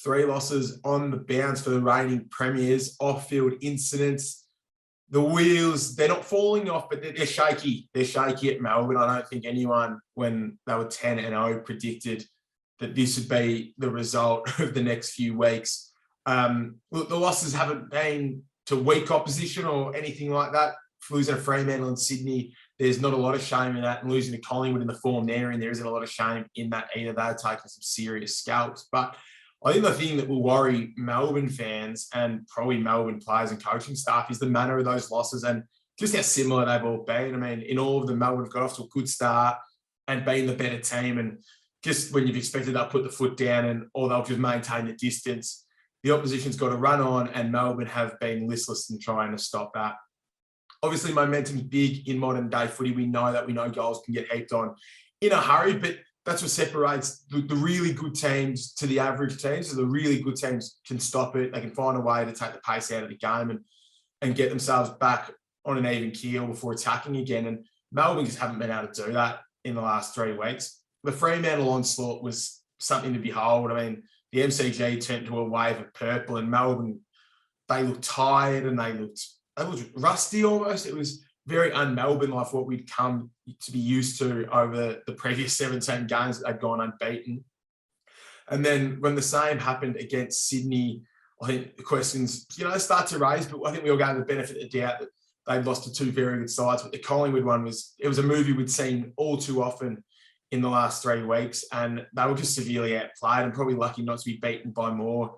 3 losses on the bounce for the reigning premiers. Off-field incidents. The wheels, they're not falling off, but they're shaky. They're shaky at Melbourne. I don't think anyone, when they were 10-0, predicted that this would be the result of the next few weeks. Look, the losses haven't been to weak opposition or anything like that. Losing to Fremantle and Sydney, there's not a lot of shame in that. And losing to Collingwood in the form there, and there isn't a lot of shame in that either. They're taking some serious scalps. But I think the thing that will worry Melbourne fans and probably Melbourne players and coaching staff is the manner of those losses and just how similar they've all been. I mean, in all of them, Melbourne have got off to a good start and been the better team. And just when you've expected they'll put the foot down or they'll just maintain the distance, the opposition's got to run on, and Melbourne have been listless in trying to stop that. Obviously, momentum's big in modern day footy. We know that. We know goals can get heaped on in a hurry, but that's what separates the really good teams to the average teams. So the really good teams can stop it. They can find a way to take the pace out of the game and get themselves back on an even keel before attacking again. And Melbourne just haven't been able to do that in the last 3 weeks. The Fremantle onslaught was something to behold. I mean, the MCG turned to a wave of purple, and Melbourne, they looked tired and they looked rusty almost. It was very un-Melbourne like what we'd come to be used to over the previous 17 games that they'd gone unbeaten. And then when the same happened against Sydney, I think the questions, start to raise, but I think we all gave the benefit of the doubt that they'd lost to 2 very good sides. But the Collingwood one it was a movie we'd seen all too often in the last 3 weeks, and they were just severely outplayed and probably lucky not to be beaten by more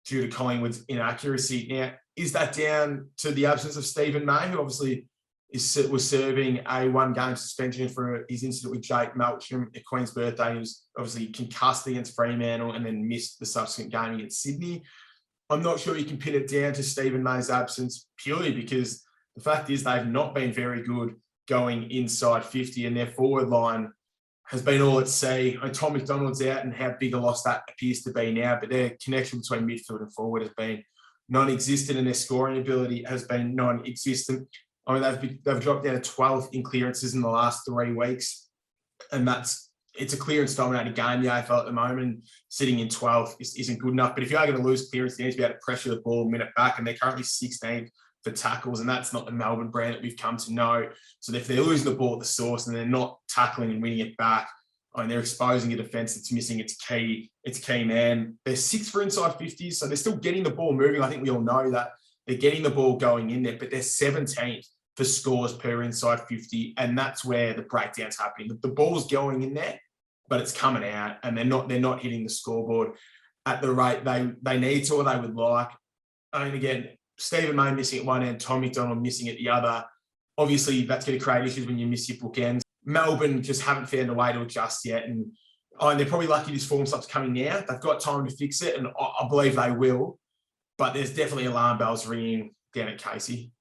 due to Collingwood's inaccuracy. Now, is that down to the absence of Stephen May, who obviously was serving a 1-game suspension for his incident with Jake Melcham at Queen's birthday? He was obviously concussed against Fremantle and then missed the subsequent game against Sydney. I'm not sure you can pin it down to Stephen May's absence purely because the fact is they've not been very good going inside 50, and their forward line has been all at sea. And Tom McDonald's out, and how big a loss that appears to be now, but their connection between midfield and forward has been non-existent, and their scoring ability has been non-existent. I mean, they've dropped down to 12th in clearances in the last 3 weeks, and it's a clearance-dominated game, the AFL at the moment. Sitting in 12th isn't good enough. But if you are going to lose clearance, you need to be able to pressure the ball a minute back, and they're currently 16th for tackles, and that's not the Melbourne brand that we've come to know. So if they're losing the ball at the source and they're not tackling and winning it back, I mean, they're exposing a defence that's missing its key man. They're 6th for inside 50s, so they're still getting the ball moving. I think we all know that. They're getting the ball going in there, but they're 17th for scores per inside 50, and that's where the breakdown's happening. The ball's going in there, but it's coming out, and they're not hitting the scoreboard at the rate they need to or they would like. I mean, again, Stephen May missing at one end, Tom McDonald missing at the other. Obviously, that's going to create issues when you miss your bookends. Melbourne just haven't found a way to adjust yet, and they're probably lucky this form stops coming now. They've got time to fix it, and I believe they will, but there's definitely alarm bells ringing down at Casey.